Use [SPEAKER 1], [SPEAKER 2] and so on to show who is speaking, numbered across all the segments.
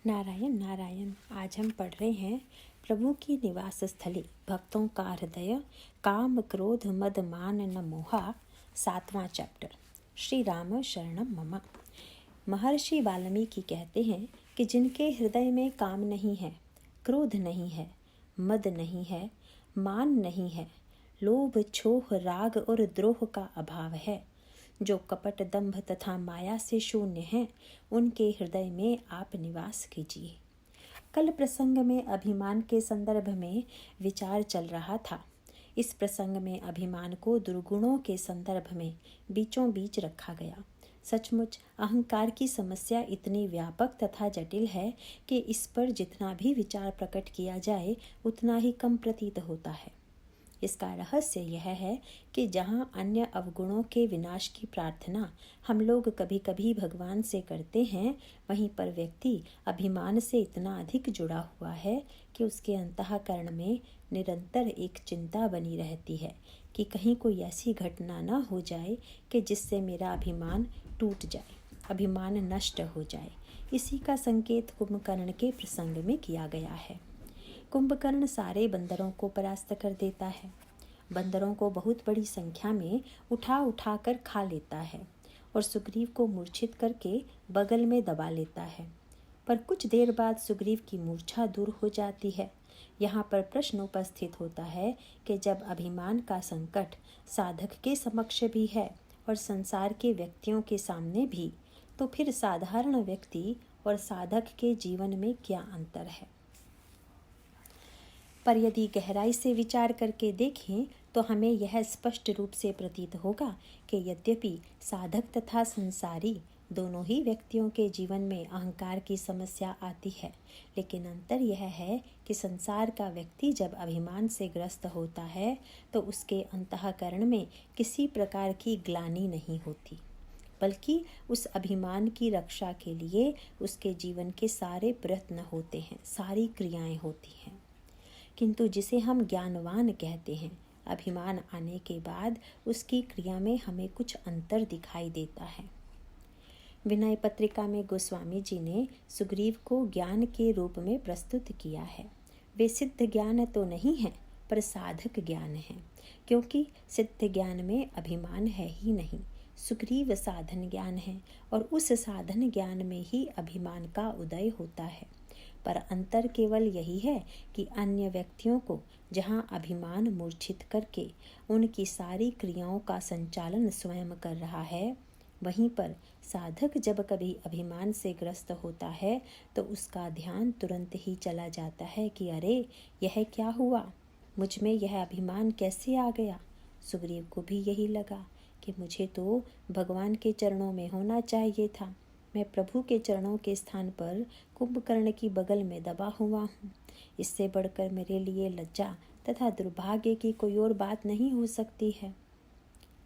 [SPEAKER 1] नारायण नारायण। आज हम पढ़ रहे हैं प्रभु की निवास स्थली भक्तों का हृदय, काम क्रोध मद मान न मोहा, 7वां चैप्टर। श्री राम शरणम मम। महर्षि वाल्मीकि कहते हैं कि जिनके हृदय में काम नहीं है, क्रोध नहीं है, मद नहीं है, मान नहीं है, लोभ छोह राग और द्रोह का अभाव है, जो कपट दंभ तथा माया से शून्य हैं, उनके हृदय में आप निवास कीजिए। कल प्रसंग में अभिमान के संदर्भ में विचार चल रहा था। इस प्रसंग में अभिमान को दुर्गुणों के संदर्भ में बीचों बीच रखा गया। सचमुच अहंकार की समस्या इतनी व्यापक तथा जटिल है कि इस पर जितना भी विचार प्रकट किया जाए उतना ही कम प्रतीत होता है। इसका रहस्य यह है कि जहाँ अन्य अवगुणों के विनाश की प्रार्थना हम लोग कभी कभी भगवान से करते हैं, वहीं पर व्यक्ति अभिमान से इतना अधिक जुड़ा हुआ है कि उसके अंतःकरण में निरंतर एक चिंता बनी रहती है कि कहीं कोई ऐसी घटना न हो जाए कि जिससे मेरा अभिमान टूट जाए, अभिमान नष्ट हो जाए। इसी का संकेत कुंभकर्ण के प्रसंग में किया गया है। कुंभकर्ण सारे बंदरों को परास्त कर देता है। बंदरों को बहुत बड़ी संख्या में उठा उठा कर खा लेता है और सुग्रीव को मूर्छित करके बगल में दबा लेता है। पर कुछ देर बाद सुग्रीव की मूर्छा दूर हो जाती है। यहाँ पर प्रश्न उपस्थित होता है कि जब अभिमान का संकट साधक के समक्ष भी है और संसार के व्यक्तियों के सामने भी, तो फिर साधारण व्यक्ति और साधक के जीवन में क्या अंतर है? पर यदि गहराई से विचार करके देखें तो हमें यह स्पष्ट रूप से प्रतीत होगा कि यद्यपि साधक तथा संसारी दोनों ही व्यक्तियों के जीवन में अहंकार की समस्या आती है, लेकिन अंतर यह है कि संसार का व्यक्ति जब अभिमान से ग्रस्त होता है तो उसके अंतःकरण में किसी प्रकार की ग्लानि नहीं होती, बल्कि उस अभिमान की रक्षा के लिए उसके जीवन के सारे प्रयत्न होते हैं, सारी क्रियाएं होती हैं। किंतु जिसे हम ज्ञानवान कहते हैं, अभिमान आने के बाद उसकी क्रिया में हमें कुछ अंतर दिखाई देता है। विनय पत्रिका में गोस्वामी जी ने सुग्रीव को ज्ञान के रूप में प्रस्तुत किया है। वे सिद्ध ज्ञान तो नहीं है, पर साधक ज्ञान है, क्योंकि सिद्ध ज्ञान में अभिमान है ही नहीं। सुग्रीव साधन ज्ञान है और उस साधन ज्ञान में ही अभिमान का उदय होता है। पर अंतर केवल यही है कि अन्य व्यक्तियों को जहाँ अभिमान मूर्छित करके उनकी सारी क्रियाओं का संचालन स्वयं कर रहा है, वहीं पर साधक जब कभी अभिमान से ग्रस्त होता है तो उसका ध्यान तुरंत ही चला जाता है कि अरे यह क्या हुआ, मुझ में यह अभिमान कैसे आ गया। सुग्रीव को भी यही लगा कि मुझे तो भगवान के चरणों में होना चाहिए था, मैं प्रभु के चरणों के स्थान पर कुंभकर्ण की बगल में दबा हुआ हूँ। इससे बढ़कर मेरे लिए लज्जा तथा दुर्भाग्य की कोई और बात नहीं हो सकती है।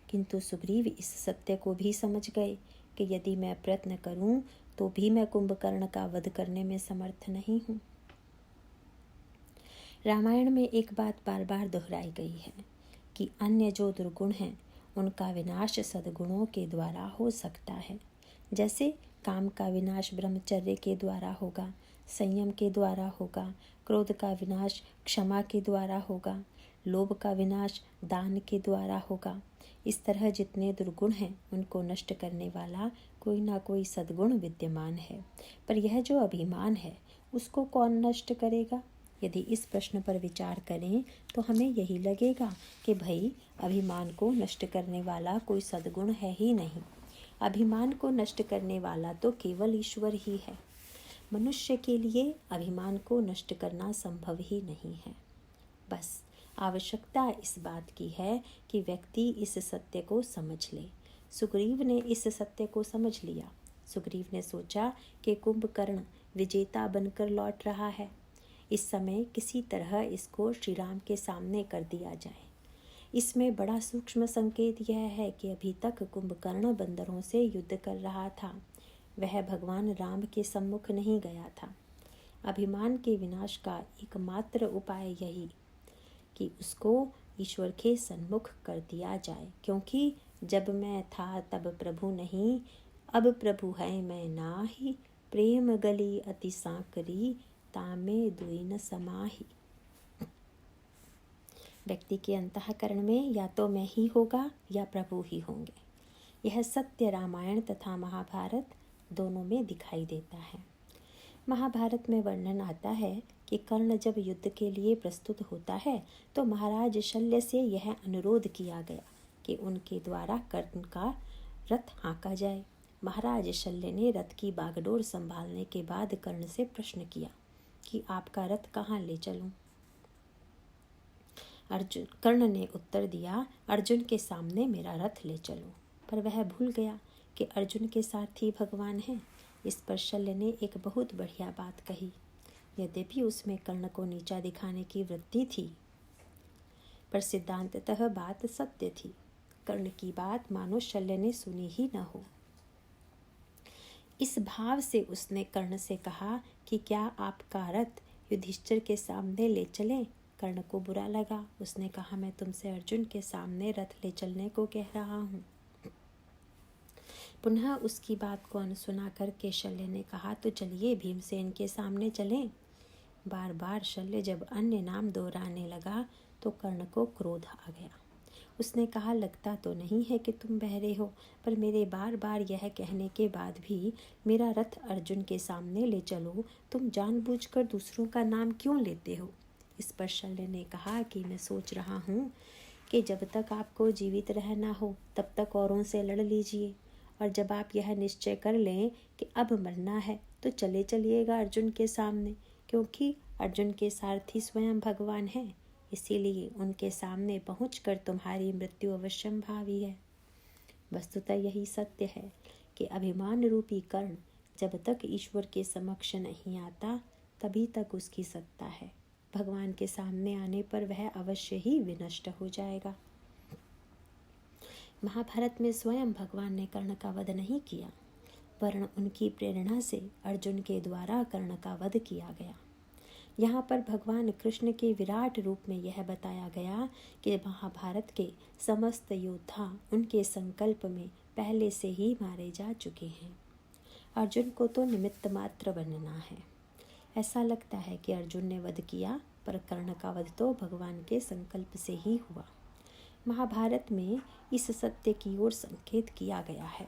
[SPEAKER 1] किंतु सुग्रीव इस सत्य को भी समझ गए कि यदि मैं प्रयत्न करूं तो भी मैं कुंभकर्ण का वध करने में समर्थ नहीं हूँ। रामायण में एक बात बार बार दोहराई गई है कि अन्य जो दुर्गुण हैं उनका विनाश सद्गुणों के द्वारा हो सकता है। जैसे काम का विनाश ब्रह्मचर्य के द्वारा होगा, संयम के द्वारा होगा, क्रोध का विनाश क्षमा के द्वारा होगा, लोभ का विनाश दान के द्वारा होगा। इस तरह जितने दुर्गुण हैं उनको नष्ट करने वाला कोई ना कोई सद्गुण विद्यमान है। पर यह जो अभिमान है उसको कौन नष्ट करेगा? यदि इस प्रश्न पर विचार करें तो हमें यही लगेगा कि भाई अभिमान को नष्ट करने वाला कोई सद्गुण है ही नहीं। अभिमान को नष्ट करने वाला तो केवल ईश्वर ही है। मनुष्य के लिए अभिमान को नष्ट करना संभव ही नहीं है। बस आवश्यकता इस बात की है कि व्यक्ति इस सत्य को समझ ले। सुग्रीव ने इस सत्य को समझ लिया। सुग्रीव ने सोचा कि कुंभकर्ण विजेता बनकर लौट रहा है, इस समय किसी तरह इसको श्री राम के सामने कर दिया जाए। इसमें बड़ा सूक्ष्म संकेत यह है कि अभी तक कुंभकर्ण बंदरों से युद्ध कर रहा था, वह भगवान राम के सम्मुख नहीं गया था। अभिमान के विनाश का एकमात्र उपाय यही कि उसको ईश्वर के सन्मुख कर दिया जाए, क्योंकि जब मैं था तब प्रभु नहीं, अब प्रभु है मैं नाही, प्रेम गली अति सांकरी, तामे दुई न समाही। व्यक्ति के अंतःकरण में या तो मैं ही होगा या प्रभु ही होंगे। यह सत्य रामायण तथा महाभारत दोनों में दिखाई देता है। महाभारत में वर्णन आता है कि कर्ण जब युद्ध के लिए प्रस्तुत होता है तो महाराज शल्य से यह अनुरोध किया गया कि उनके द्वारा कर्ण का रथ हाँका जाए। महाराज शल्य ने रथ की बागडोर संभालने के बाद कर्ण से प्रश्न किया कि आपका रथ कहाँ ले चलूं? कर्ण ने उत्तर दिया, अर्जुन के सामने मेरा रथ ले चलो। पर वह भूल गया कि अर्जुन के सारथी भगवान हैं। इस पर शल्य ने एक बहुत बढ़िया बात कही। यद्यपि उसमें कर्ण को नीचा दिखाने की वृत्ति थी, पर सिद्धांततः बात सत्य थी। कर्ण की बात मानो शल्य ने सुनी ही न हो। इस भाव से उसने कर्ण से कहा कि क्या आपका रथ युधिष्ठिर के सामने ले चलें? कर्ण को बुरा लगा। उसने कहा, मैं तुमसे अर्जुन के सामने रथ ले चलने को कह रहा हूँ। पुनः उसकी बात को अनसुना करके शल्य ने कहा, तो चलिए भीमसेन के सामने चलें। बार बार शल्य जब अन्य नाम दोहराने लगा तो कर्ण को क्रोध आ गया। उसने कहा, लगता तो नहीं है कि तुम बहरे हो, पर मेरे बार बार यह कहने के बाद भी मेरा रथ अर्जुन के सामने ले चलो, तुम जानबूझकर दूसरों का नाम क्यों लेते हो? इस पर शल्य ने कहा कि मैं सोच रहा हूँ कि जब तक आपको जीवित रहना हो तब तक औरों से लड़ लीजिए, और जब आप यह निश्चय कर लें कि अब मरना है तो चले चलिएगा अर्जुन के सामने, क्योंकि अर्जुन के सारथी स्वयं भगवान हैं। इसीलिए उनके सामने पहुंचकर तुम्हारी मृत्यु अवश्यंभावी है। वस्तुतः यही सत्य है कि अभिमान रूपी कर्ण जब तक ईश्वर के समक्ष नहीं आता तभी तक उसकी सत्ता है। भगवान के सामने आने पर वह अवश्य ही विनष्ट हो जाएगा। महाभारत में स्वयं भगवान ने कर्ण का वध नहीं किया, वरन उनकी प्रेरणा से अर्जुन के द्वारा कर्ण का वध किया गया। यहाँ पर भगवान कृष्ण के विराट रूप में यह बताया गया कि महाभारत के समस्त योद्धा उनके संकल्प में पहले से ही मारे जा चुके हैं। अर्जुन को तो निमित्त मात्र बनना है। ऐसा लगता है कि अर्जुन ने वध किया, पर कर्ण का वध तो भगवान के संकल्प से ही हुआ। महाभारत में इस सत्य की ओर संकेत किया गया है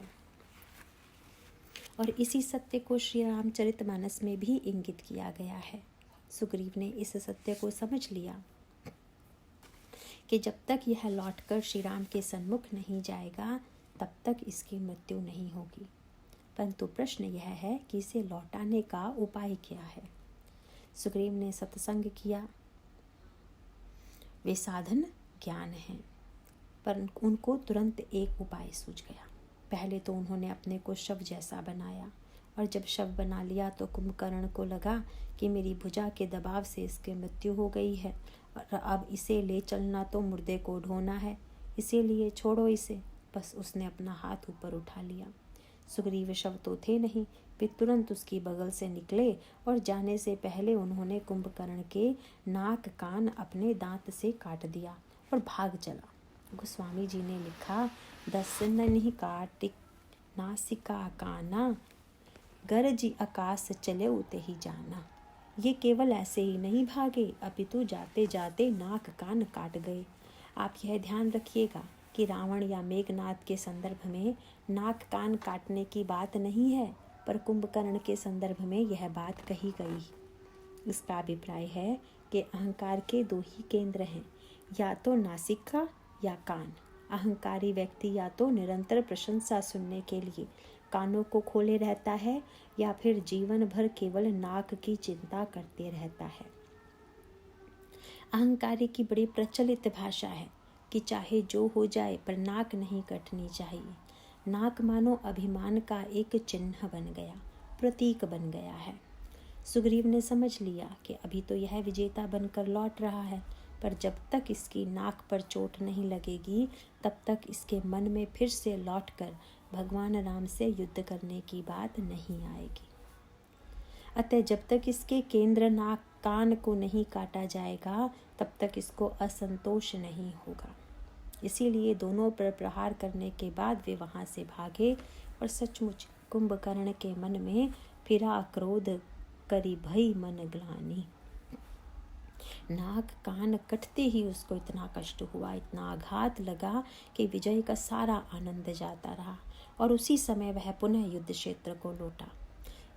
[SPEAKER 1] और इसी सत्य को श्री रामचरितमानस में भी इंगित किया गया है। सुग्रीव ने इस सत्य को समझ लिया कि जब तक यह लौटकर श्री राम के सन्मुख नहीं जाएगा तब तक इसकी मृत्यु नहीं होगी। परंतु प्रश्न यह है कि इसे लौटाने का उपाय क्या है। सुग्रीव ने सत्संग किया, वे साधन ज्ञान हैं, पर उनको तुरंत एक उपाय सूझ गया। पहले तो उन्होंने अपने को शव जैसा बनाया, और जब शव बना लिया तो कुंभकर्ण को लगा कि मेरी भुजा के दबाव से इसकी मृत्यु हो गई है और अब इसे ले चलना तो मुर्दे को ढोना है, इसीलिए छोड़ो इसे। बस उसने अपना हाथ ऊपर उठा लिया। सुग्रीव शव तो थे नहीं, वे तुरंत उसकी बगल से निकले और जाने से पहले उन्होंने कुंभकर्ण के नाक कान अपने दांत से काट दिया और भाग चला। गोस्वामी जी ने लिखा, दस नहीं काटिक नासिका काना, गरजी आकाश चले उते ही जाना। ये केवल ऐसे ही नहीं भागे, अपितु जाते जाते नाक कान काट गए। आप यह ध्यान रखिएगा कि रावण या मेघनाद के संदर्भ में नाक कान काटने की बात नहीं है, पर कुंभकर्ण के संदर्भ में यह बात कही गई। इसका अभिप्राय है कि अहंकार के दो ही केंद्र हैं, या तो नासिका या कान। अहंकारी व्यक्ति या तो निरंतर प्रशंसा सुनने के लिए कानों को खोले रहता है, या फिर जीवन भर केवल नाक की चिंता करते रहता है। अहंकारी की बड़ी प्रचलित भाषा है कि चाहे जो हो जाए पर नाक नहीं कटनी चाहिए। नाक मानो अभिमान का एक चिन्ह बन गया, प्रतीक बन गया है। सुग्रीव ने समझ लिया कि अभी तो यह विजेता बनकर लौट रहा है, पर जब तक इसकी नाक पर चोट नहीं लगेगी तब तक इसके मन में फिर से लौटकर भगवान राम से युद्ध करने की बात नहीं आएगी। अतः जब तक इसके केंद्र नाक कान को नहीं काटा जाएगा तब तक इसको असंतोष नहीं होगा। इसीलिए दोनों पर प्रहार करने के बाद वे वहां से भागे और सचमुच कुंभकर्ण के मन में फिरा क्रोध करी भई मन ग्लानि। नाक कान कटते ही उसको इतना कष्ट हुआ, इतना आघात लगा कि विजय का सारा आनंद जाता रहा और उसी समय वह पुनः युद्ध क्षेत्र को लौटा।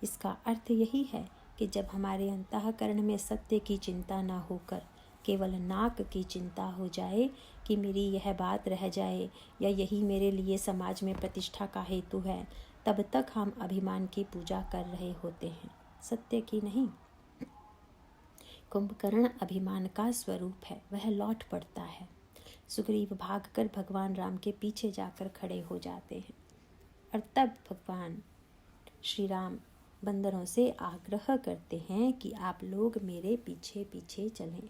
[SPEAKER 1] इसका अर्थ यही है कि जब हमारे अंतःकरण में सत्य की चिंता न होकर केवल नाक की चिंता हो जाए कि मेरी यह बात रह जाए या यही मेरे लिए समाज में प्रतिष्ठा का हेतु है, तब तक हम अभिमान की पूजा कर रहे होते हैं, सत्य की नहीं। कुंभकर्ण अभिमान का स्वरूप है, वह लौट पड़ता है। सुग्रीव भागकर भगवान राम के पीछे जाकर खड़े हो जाते हैं और तब भगवान श्री राम बंदरों से आग्रह करते हैं कि आप लोग मेरे पीछे पीछे चलें।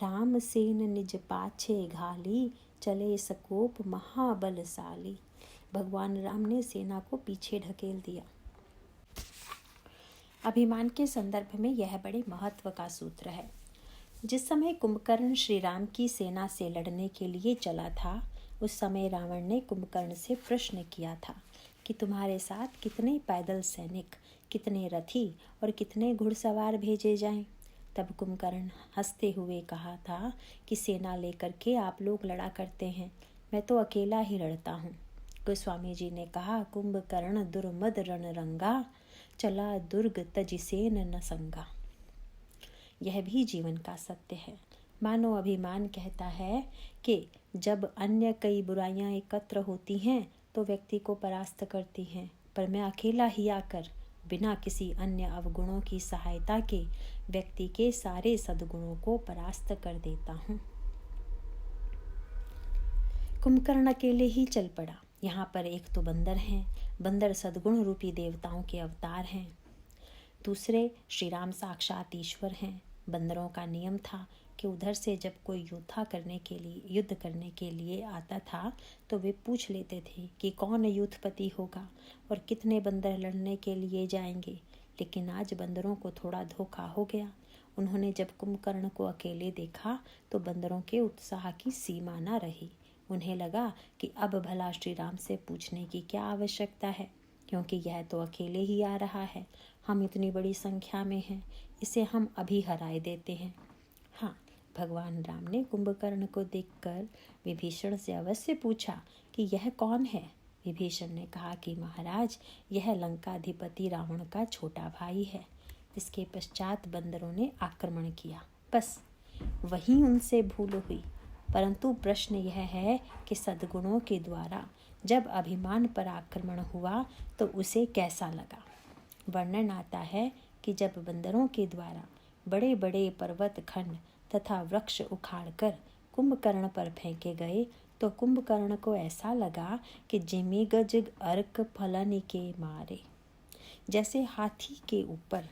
[SPEAKER 1] राम सेन निज पाछे घाली, चले सकोप महाबलशाली। भगवान राम ने सेना को पीछे ढकेल दिया। अभिमान के संदर्भ में यह बड़े महत्व का सूत्र है। जिस समय कुंभकर्ण श्री राम की सेना से लड़ने के लिए चला था, उस समय रावण ने कुंभकर्ण से प्रश्न किया था कि तुम्हारे साथ कितने पैदल सैनिक, कितने रथी और कितने घुड़सवार भेजे जाएं। तब कुंभकर्ण हंसते हुए कहा था कि सेना लेकर के आप लोग लड़ा करते हैं, मैं तो अकेला ही लड़ता हूँ। गोस्वामी जी ने कहा, कुंभकर्ण दुर्मद रण रंगा, चला दुर्ग तजिसेन न संगा। यह भी जीवन का सत्य है। मानो अभिमान कहता है कि जब अन्य कई बुराइयां एकत्र होती हैं तो व्यक्ति को परास्त करती हैं, पर मैं अकेला ही आकर बिना किसी अन्य अवगुणों की सहायता के व्यक्ति के सारे सद्गुणों को परास्त कर देता हूँ। कुंभकर्ण अकेले ही चल पड़ा। यहाँ पर एक तो बंदर हैं, बंदर सद्गुण रूपी देवताओं के अवतार हैं। दूसरे श्री राम साक्षात ईश्वर हैं। बंदरों का नियम था कि उधर से जब कोई युद्ध करने के लिए आता था तो वे पूछ लेते थे कि कौन युद्धपति होगा और कितने बंदर लड़ने के लिए जाएंगे। लेकिन आज बंदरों को थोड़ा धोखा हो गया। उन्होंने जब कुंभकर्ण को अकेले देखा तो बंदरों के उत्साह की सीमा न रही। उन्हें लगा कि अब भला श्री राम से पूछने की क्या आवश्यकता है, क्योंकि यह तो अकेले ही आ रहा है, हम इतनी बड़ी संख्या में हैं, इसे हम अभी हराए देते हैं। हाँ, भगवान राम ने कुंभकर्ण को देखकर विभीषण से अवश्य पूछा कि यह कौन है। विभीषण ने कहा कि महाराज, यह लंकाधिपति रावण का छोटा भाई है। इसके पश्चात बंदरों ने आक्रमण किया, बस वहीं उनसे भूल हुई। परंतु प्रश्न यह है कि सद्गुणों के द्वारा जब अभिमान पर आक्रमण हुआ तो उसे कैसा लगा। वर्णन आता है कि जब बंदरों के द्वारा बड़े बड़े पर्वत खंड तथा वृक्ष उखाड़कर कुंभकर्ण पर फेंके गए तो कुंभकर्ण को ऐसा लगा कि जिमी गज अर्क फलन के मारे। जैसे हाथी के ऊपर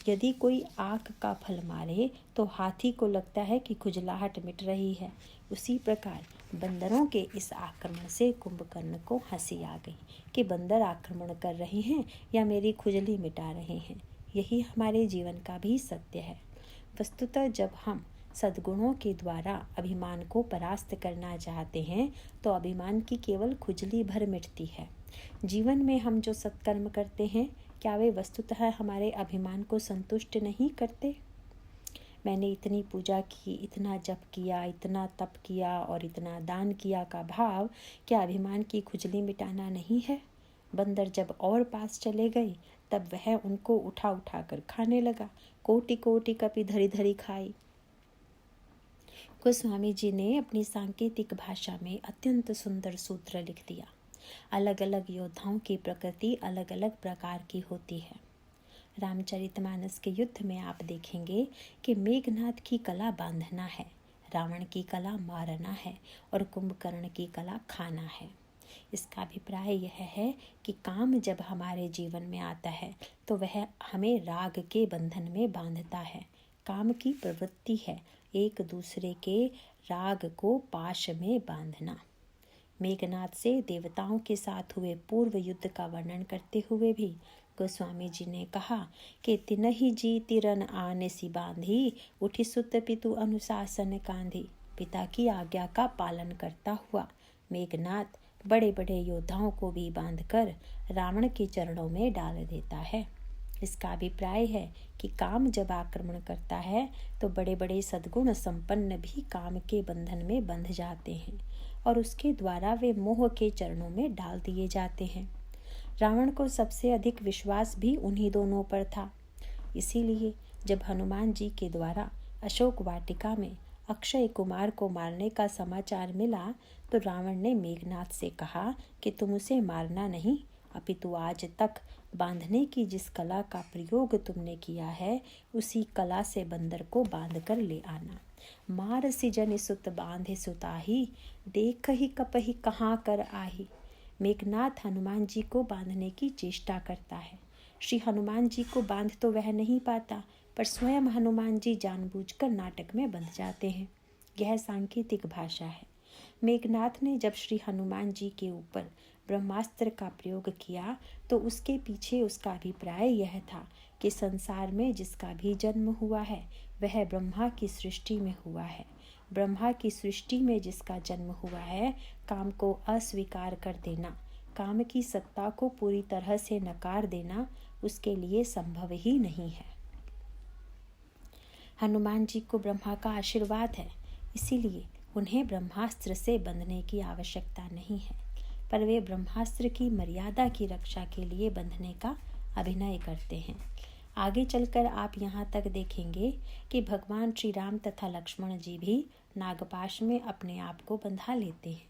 [SPEAKER 1] यदि कोई आग का फल मारे तो हाथी को लगता है कि खुजलाहट मिट रही है, उसी प्रकार बंदरों के इस आक्रमण से कुंभकर्ण को हंसी आ गई कि बंदर आक्रमण कर रहे हैं या मेरी खुजली मिटा रहे हैं। यही हमारे जीवन का भी सत्य है। वस्तुतः जब हम सद्गुणों के द्वारा अभिमान को परास्त करना चाहते हैं तो अभिमान की केवल खुजली भर मिटती है। जीवन में हम जो सत्कर्म करते हैं, क्या वे वस्तुतः हमारे अभिमान को संतुष्ट नहीं करते। मैंने इतनी पूजा की, इतना जप किया, इतना तप किया और इतना दान किया का भाव क्या अभिमान की खुजली मिटाना नहीं है। बंदर जब और पास चले गए तब वह उनको उठा उठा कर खाने लगा। कोटि कोटि कपि धरी धरी खाई। गोस्वामी जी ने अपनी सांकेतिक भाषा में अत्यंत सुंदर सूत्र लिख दिया। अलग अलग योद्धाओं की प्रकृति अलग अलग प्रकार की होती है। रामचरितमानस के युद्ध में आप देखेंगे कि मेघनाद की कला बांधना है, रावण की कला मारना है और कुंभकर्ण की कला खाना है। इसका अभिप्राय यह है कि काम जब हमारे जीवन में आता है तो वह हमें राग के बंधन में बांधता है। काम की प्रवृत्ति है एक दूसरे के राग को पाश में बांधना। मेघनाद से देवताओं के साथ हुए पूर्व युद्ध का वर्णन करते हुए भी गोस्वामी जी ने कहा कि तिनहि जी तिरन आने सी बांधी, उठी सुत पितु अनुशासन कांधी। पिता की आज्ञा का पालन करता हुआ मेघनाद बड़े बड़े योद्धाओं को भी बांधकर रावण के चरणों में डाल देता है। इसका अभिप्राय है कि काम जब आक्रमण करता है तो बड़े बड़े सद्गुण संपन्न भी काम के बंधन में बंध जाते हैं और उसके द्वारा वे मोह के चरणों में डाल दिए जाते हैं। रावण को सबसे अधिक विश्वास भी उन्हीं दोनों पर था। इसीलिए जब हनुमान जी के द्वारा अशोक वाटिका में अक्षय कुमार को मारने का समाचार मिला तो रावण ने मेघनाथ से कहा कि तुम उसे मारना नहीं, अपितु आज तक बांधने की जिस कला का प्रयोग तुमने किया है उसी कला से बंदर को बांध कर ले आना। मार सिजन सुत बांधे सुताही, देख ही कपही कहाँ कर आही। मेघनाथ हनुमान जी को बांधने की चेष्टा करता है। श्री हनुमान जी को बांध तो वह नहीं पाता, पर स्वयं हनुमान जी जानबूझकर नाटक में बंध जाते हैं। यह सांकेतिक भाषा है। मेघनाथ ने जब श्री हनुमान जी के ऊपर ब्रह्मास्त्र का प्रयोग किया तो उसके पीछे उसका अभिप्राय यह था कि संसार में जिसका भी जन्म हुआ है वह ब्रह्मा की सृष्टि में हुआ है। ब्रह्मा की सृष्टि में जिसका जन्म हुआ है, काम को अस्वीकार कर देना, काम की सत्ता को पूरी तरह से नकार देना उसके लिए संभव ही नहीं है। हनुमान जी को ब्रह्मा का आशीर्वाद है, इसीलिए उन्हें ब्रह्मास्त्र से बंधने की आवश्यकता नहीं है, पर वे ब्रह्मास्त्र की मर्यादा की रक्षा के लिए बंधने का अभिनय करते हैं। आगे चलकर आप यहाँ तक देखेंगे कि भगवान श्री राम तथा लक्ष्मण जी भी नागपाश में अपने आप को बंधा लेते हैं।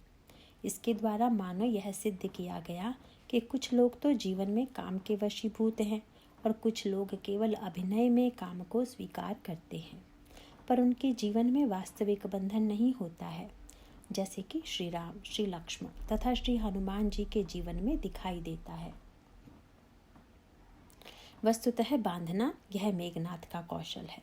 [SPEAKER 1] इसके द्वारा मानो यह सिद्ध किया गया कि कुछ लोग तो जीवन में काम के वशीभूत हैं और कुछ लोग केवल अभिनय में काम को स्वीकार करते हैं, पर उनके जीवन में वास्तविक बंधन नहीं होता है, जैसे कि श्री राम, श्री लक्ष्मण तथा श्री हनुमान जी के जीवन में दिखाई देता है। वस्तुतः बांधना यह मेघनाथ का कौशल है।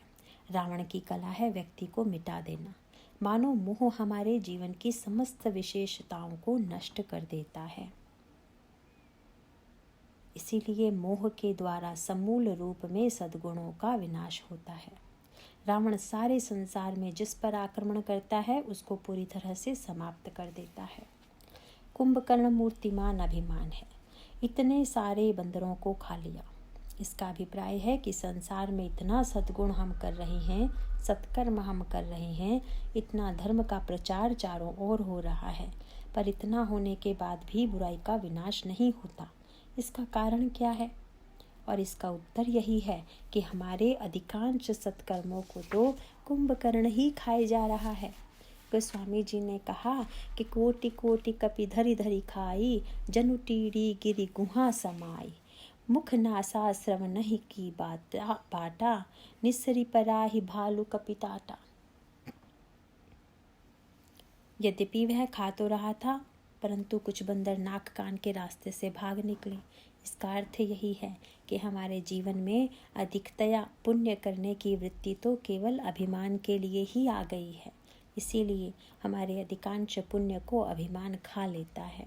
[SPEAKER 1] रावण की कला है व्यक्ति को मिटा देना। मानो मोह हमारे जीवन की समस्त विशेषताओं को नष्ट कर देता है। इसीलिए मोह के द्वारा समूल रूप में सद्गुणों का विनाश होता है। रावण सारे संसार में जिस पर आक्रमण करता है उसको पूरी तरह से समाप्त कर देता है। कुंभकर्ण मूर्तिमान अभिमान है, इतने सारे बंदरों को खा लिया। इसका अभिप्राय है कि संसार में इतना सद्गुण हम कर रहे हैं, सत्कर्म हम कर रहे हैं, इतना धर्म का प्रचार चारों ओर हो रहा है, पर इतना होने के बाद भी बुराई का विनाश नहीं होता। इसका कारण क्या है? और इसका उत्तर यही है कि हमारे अधिकांश सत्कर्मों को तो कुंभकर्ण ही खाए जा रहा है। गोस्वामी जी ने कहा कि कोटि कोटि कपि धरि धरि खाई, जनु टीड़ी गिरि गुहा समाई। मुख नासा श्रवण नहीं की बाटा, निस्सरी पराहि भालू कपिताटा। यद्यपि वह खा तो रहा था, परंतु कुछ बंदर नाक कान के रास्ते से भाग निकले। इसका अर्थ यही है कि हमारे जीवन में अधिकतया पुण्य करने की वृत्ति तो केवल अभिमान के लिए ही आ गई है। इसीलिए हमारे अधिकांश पुण्य को अभिमान खा लेता है।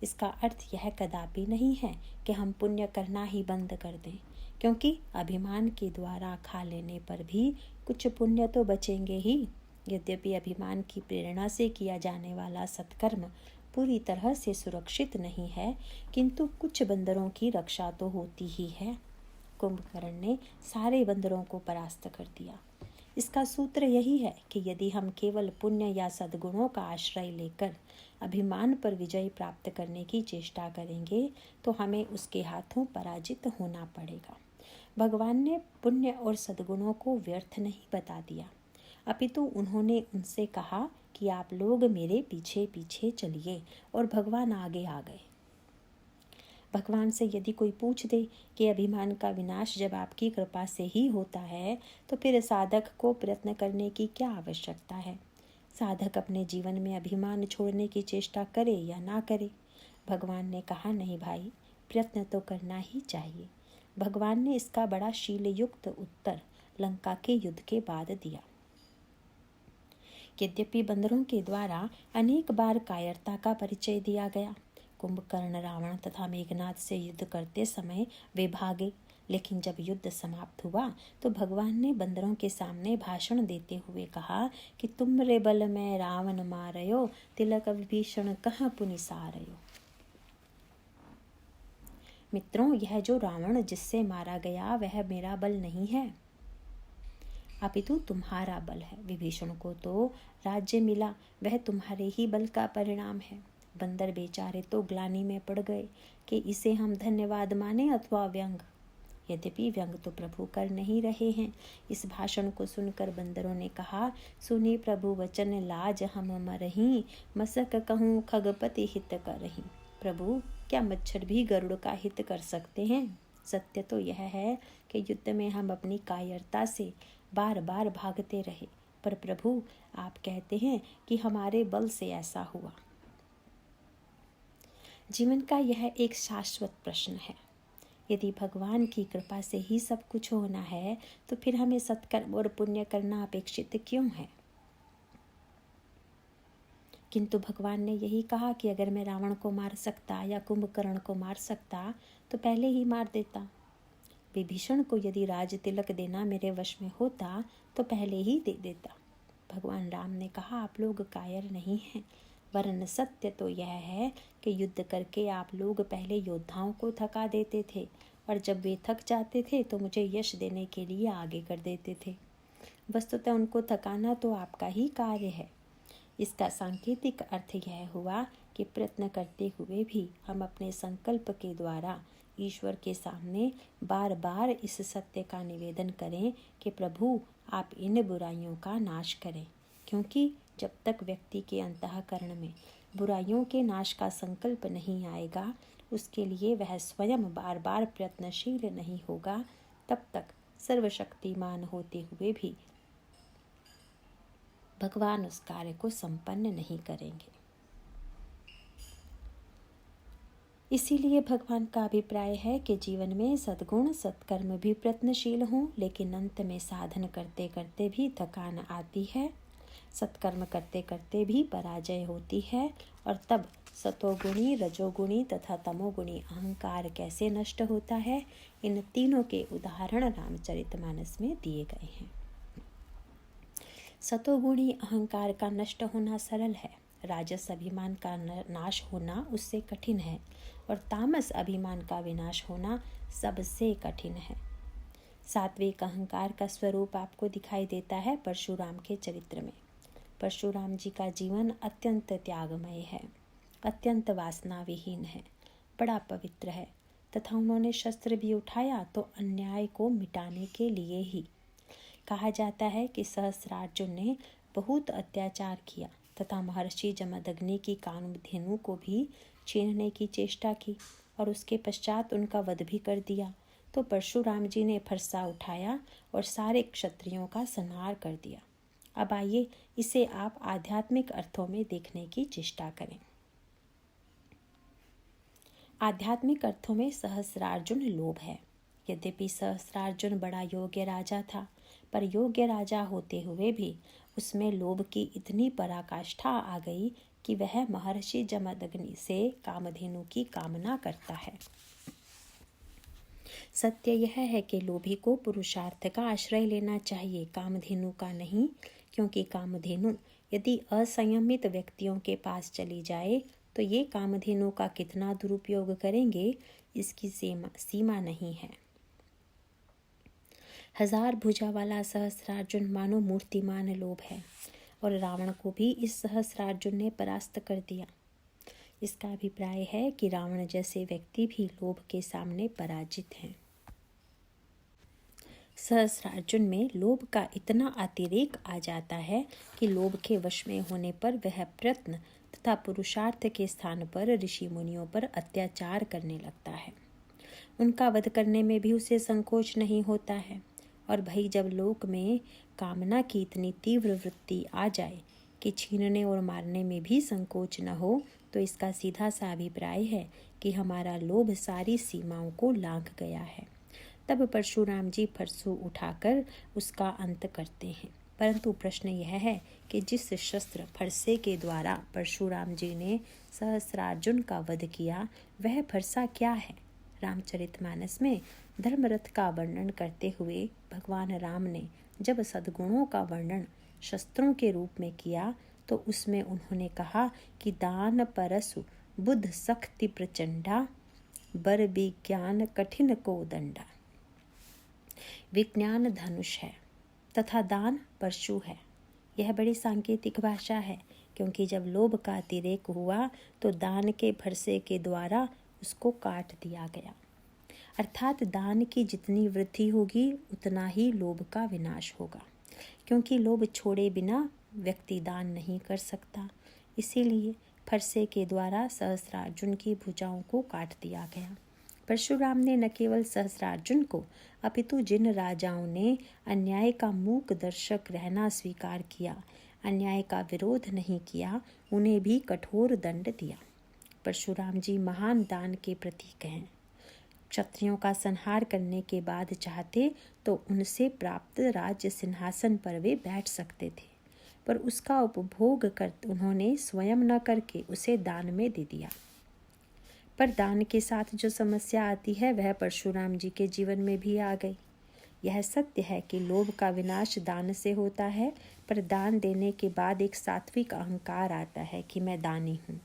[SPEAKER 1] इसका अर्थ यह कदापि नहीं है कि हम पुण्य करना ही बंद कर दें, क्योंकि अभिमान के द्वारा खा लेने पर भी कुछ पुण्य तो बचेंगे ही। यद्यपि अभिमान की प्रेरणा से किया जाने वाला सत्कर्म पूरी तरह से सुरक्षित नहीं है, किंतु कुछ बंदरों की रक्षा तो होती ही है। कुंभकर्ण ने सारे बंदरों को परास्त कर दिया। इसका सूत्र यही है कि यदि हम केवल पुण्य या सद्गुणों का आश्रय लेकर अभिमान पर विजय प्राप्त करने की चेष्टा करेंगे तो हमें उसके हाथों पराजित होना पड़ेगा। भगवान ने पुण्य और सद्गुणों को व्यर्थ नहीं बता दिया, अपितु उन्होंने उनसे कहा कि आप लोग मेरे पीछे पीछे चलिए, और भगवान आगे आ गए। भगवान से यदि कोई पूछ दे कि अभिमान का विनाश जब आपकी कृपा से ही होता है तो फिर साधक को प्रयत्न करने की क्या आवश्यकता है? साधक अपने जीवन में अभिमान छोड़ने की चेष्टा करे या ना करे? भगवान ने कहा, नहीं भाई, प्रयत्न तो करना ही चाहिए। भगवान ने इसका बड़ा शीलयुक्त उत्तर लंका के युद्ध के बाद दिया। यद्यपि बंदरों के द्वारा अनेक बार कायरता का परिचय दिया गया, कुंभकर्ण रावण तथा मेघनाथ से युद्ध करते समय वे भागे, लेकिन जब युद्ध समाप्त हुआ तो भगवान ने बंदरों के सामने भाषण देते हुए कहा कि तुम रे बल में रावण मारयो, तिलक विभीषण कहाँ पुनि सारयो। मित्रों, यह जो रावण जिससे मारा गया वह मेरा बल नहीं है, अपितु तुम्हारा बल है। विभीषण को तो राज्य मिला, वह तुम्हारे ही बल का परिणाम है। बंदर बेचारे तो ग्लानि में पड़ गए कि इसे हम धन्यवाद माने अथवा व्यंग। यद्यपि व्यंग तो प्रभु कर नहीं रहे हैं। इस भाषण को सुनकर बंदरों ने कहा, सुनी प्रभु वचन लाज हम मरही, मसक कहूँ खगपति हित करही। प्रभु, क्या मच्छर भी गरुड़ का हित कर सकते हैं? सत्य तो यह है कि युद्ध में हम अपनी कायरता से बार बार भागते रहे, पर प्रभु आप कहते हैं कि हमारे बल से ऐसा हुआ। जीवन का यह एक शाश्वत प्रश्न है। यदि भगवान की कृपा से ही सब कुछ होना है तो फिर हमें सत्कर्म और पुण्य करना अपेक्षित क्यों है? किंतु भगवान ने यही कहा कि अगर मैं रावण को मार सकता या कुंभकर्ण को मार सकता तो पहले ही मार देता। विभीषण को यदि राज तिलक देना मेरे वश में होता तो पहले ही दे देता। भगवान राम ने कहा, आप लोग कायर नहीं हैं, वरन सत्य तो यह है कि युद्ध करके आप लोग पहले योद्धाओं को थका देते थे और जब वे थक जाते थे तो मुझे यश देने के लिए आगे कर देते थे। वस्तुतः उनको थकाना तो आपका ही कार्य है। इसका सांकेतिक अर्थ यह हुआ कि प्रयत्न करते हुए भी हम अपने संकल्प के द्वारा ईश्वर के सामने बार बार इस सत्य का निवेदन करें कि प्रभु आप इन बुराइयों का नाश करें, क्योंकि जब तक व्यक्ति के अंतःकरण में बुराइयों के नाश का संकल्प नहीं आएगा, उसके लिए वह स्वयं बार बार प्रयत्नशील नहीं होगा, तब तक सर्वशक्तिमान होते हुए भी भगवान उस कार्य को संपन्न नहीं करेंगे। इसीलिए भगवान का अभिप्राय है कि जीवन में सद्गुण सत्कर्म भी प्रयत्नशील हों, लेकिन अंत में साधन करते करते भी थकान आती है, सत्कर्म करते करते भी पराजय होती है, और तब सतोगुणी, रजोगुणी तथा तमोगुणी अहंकार कैसे नष्ट होता है, इन तीनों के उदाहरण रामचरितमानस में दिए गए हैं। सतोगुणी अहंकार का नष्ट होना सरल है, राजस अभिमान का नाश होना उससे कठिन है, और तामस अभिमान का विनाश होना सबसे कठिन है। सात्विक अहंकार का स्वरूप आपको दिखाई देता है परशुराम के चरित्र में। परशुराम जी का जीवन अत्यंत त्यागमय है, अत्यंत वासना विहीन है, बड़ा पवित्र है, तथा उन्होंने शस्त्र भी उठाया तो अन्याय को मिटाने के लिए ही। कहा जाता है कि सहस्रार्जुन ने बहुत अत्याचार किया तथा महर्षि जमदग्नि की कामधेनु को भी छीनने की चेष्टा की और उसके पश्चात उनका वध भी कर दिया, तो परशुराम जी ने फरसा उठाया और सारे क्षत्रियों का संहार कर दिया। अब आइए इसे आप आध्यात्मिक अर्थों में देखने की चेष्टा करें। आध्यात्मिक अर्थों में सहस्रार्जुन लोभ है। यद्यपि सहस्रार्जुन बड़ा योग्य राजा था, पर योग्य राजा होते हुए भी उसमें लोभ की इतनी पराकाष्ठा आ गई कि वह महर्षि जमदग्नि से कामधेनु की कामना करता है। सत्य यह है कि लोभी को पुरुषार्थ का आश्रय लेना चाहिए, कामधेनु का नहीं, क्योंकि कामधेनु यदि असंयमित व्यक्तियों के पास चली जाए तो ये कामधेनु का कितना दुरुपयोग करेंगे, इसकी सीमा नहीं है। हजार भुजा वाला सहस्रार्जुन मानो मूर्तिमान लोभ है, और रावण को भी इस सहस्रार्जुन ने परास्त कर दिया। इसका अभिप्राय है कि रावण जैसे व्यक्ति भी लोभ के सामने पराजित हैं। सहस्रार्जुन में लोभ का इतना अतिरेक आ जाता है कि लोभ के वश में होने पर वह प्रयत्न तथा पुरुषार्थ के स्थान पर ऋषि मुनियों पर अत्याचार करने लगता है। उनका वध करने में भी उसे संकोच नहीं होता है। और भाई, जब लोक में कामना की इतनी तीव्र वृत्ति आ जाए कि छीनने और मारने में भी संकोच न हो, तो इसका सीधा सा अभिप्राय है कि हमारा लोभ सारी सीमाओं को लांघ गया है। तब परशुराम जी फरसू उठाकर उसका अंत करते हैं। परंतु प्रश्न यह है कि जिस शस्त्र फरसे के द्वारा परशुराम जी ने सहस्रार्जुन का वध किया, वह फरसा क्या है? रामचरितमानस में धर्मरथ का वर्णन करते हुए भगवान राम ने जब सद्गुणों का वर्णन शस्त्रों के रूप में किया तो उसमें उन्होंने कहा कि दान परसु बुद्ध सख्ति प्रचंडा, बर विज्ञान कठिन को दंडा। विज्ञान धनुष है तथा दान परशु है। यह बड़ी सांकेतिक भाषा है, क्योंकि जब लोभ का अतिरेक हुआ तो दान के फरसे के द्वारा उसको काट दिया गया। अर्थात दान की जितनी वृद्धि होगी उतना ही लोभ का विनाश होगा, क्योंकि लोभ छोड़े बिना व्यक्ति दान नहीं कर सकता। इसीलिए फरसे के द्वारा सहस्रार्जुन की भुजाओं को काट दिया गया। परशुराम ने न केवल सहस्रार्जुन को अपितु जिन राजाओं ने अन्याय का मूक दर्शक रहना स्वीकार किया, अन्याय का विरोध नहीं किया, उन्हें भी कठोर दंड दिया। परशुराम जी महान दान के प्रतीक हैं। क्षत्रियों का संहार करने के बाद चाहते तो उनसे प्राप्त राज्य सिंहासन पर वे बैठ सकते थे, पर उसका उपभोग कर उन्होंने स्वयं न करके उसे दान में दे दिया। पर दान के साथ जो समस्या आती है वह परशुराम जी के जीवन में भी आ गई। यह सत्य है कि लोभ का विनाश दान से होता है, पर दान देने के बाद एक सात्विक अहंकार आता है कि मैं दानी हूँ।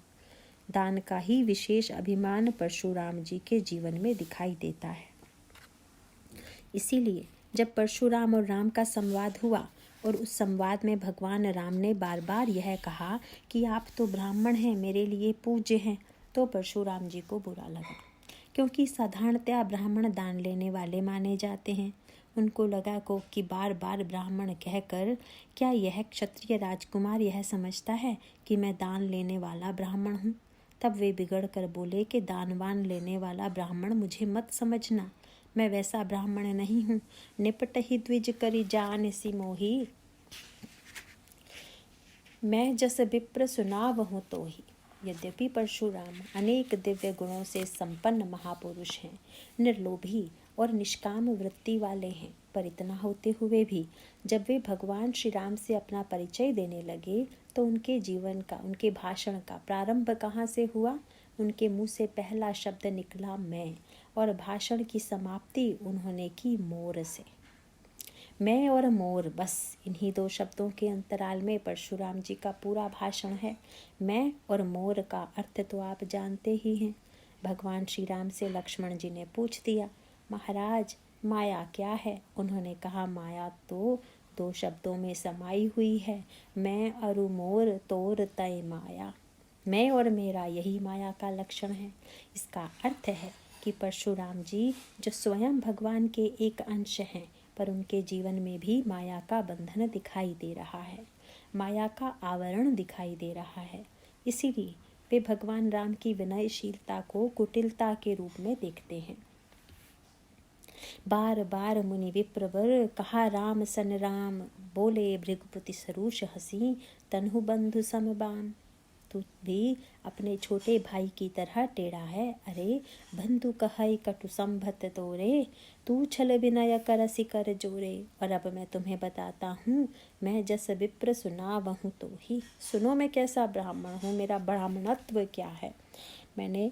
[SPEAKER 1] दान का ही विशेष अभिमान परशुराम जी के जीवन में दिखाई देता है। इसीलिए जब परशुराम और राम का संवाद हुआ और उस संवाद में भगवान राम ने बार बार यह कहा कि आप तो ब्राह्मण हैं, मेरे लिए पूज्य हैं, तो परशुराम जी को बुरा लगा, क्योंकि साधारणतया ब्राह्मण दान लेने वाले माने जाते हैं। उनको लगा को कि बार बार ब्राह्मण कहकर क्या यह क्षत्रिय राजकुमार यह समझता है कि मैं दान लेने वाला ब्राह्मण हूँ। तब वे बिगड़ कर बोले कि दानवान लेने वाला ब्राह्मण मुझे मत समझना, मैं वैसा ब्राह्मण नहीं हूँ। निपट ही द्विज करी जान सी मोही, मैं जस विप्र सुनाव हूँ तो ही। यद्यपि परशुराम अनेक दिव्य गुणों से संपन्न महापुरुष हैं, निर्लोभी और निष्काम वृत्ति वाले हैं, पर इतना होते हुए भी जब वे भगवान श्री राम से अपना परिचय देने लगे तो उनके जीवन का, उनके भाषण का प्रारंभ कहाँ से हुआ। उनके मुंह से पहला शब्द निकला मैं, और भाषण की समाप्ति उन्होंने की मोर से। मैं और मोर, बस इन्हीं दो शब्दों के अंतराल में परशुराम जी का पूरा भाषण है। मैं और मोर का अर्थ तो आप जानते ही हैं। भगवान श्री राम से लक्ष्मण जी ने पूछ दिया, महाराज माया क्या है। उन्होंने कहा, माया तो दो शब्दों में समाई हुई है, मैं अरु मोर तोर तय माया। मैं और मेरा यही माया का लक्षण है। इसका अर्थ है कि परशुराम जी जो स्वयं भगवान के एक अंश हैं, पर उनके जीवन में भी माया का बंधन दिखाई दे रहा है, माया का आवरण दिखाई दे रहा है। इसीलिए वे भगवान राम की विनयशीलता को कुटिलता के रूप में देखते हैं। बार बार मुनि विप्रवर कहा राम सन राम, बोले भृगुपति सरूष हसी, तन्हु बंधु समबान। तू भी अपने छोटे भाई की तरह टेढ़ा है। अरे बंधु कहई कटु संभत तोरे, तू छल विनय करसि कर जोरे। और अब मैं तुम्हें बताता हूँ, मैं जस विप्र सुनावहूँ तो ही। सुनो मैं कैसा ब्राह्मण हूँ, मेरा ब्राह्मणत्व क्या है। मैंने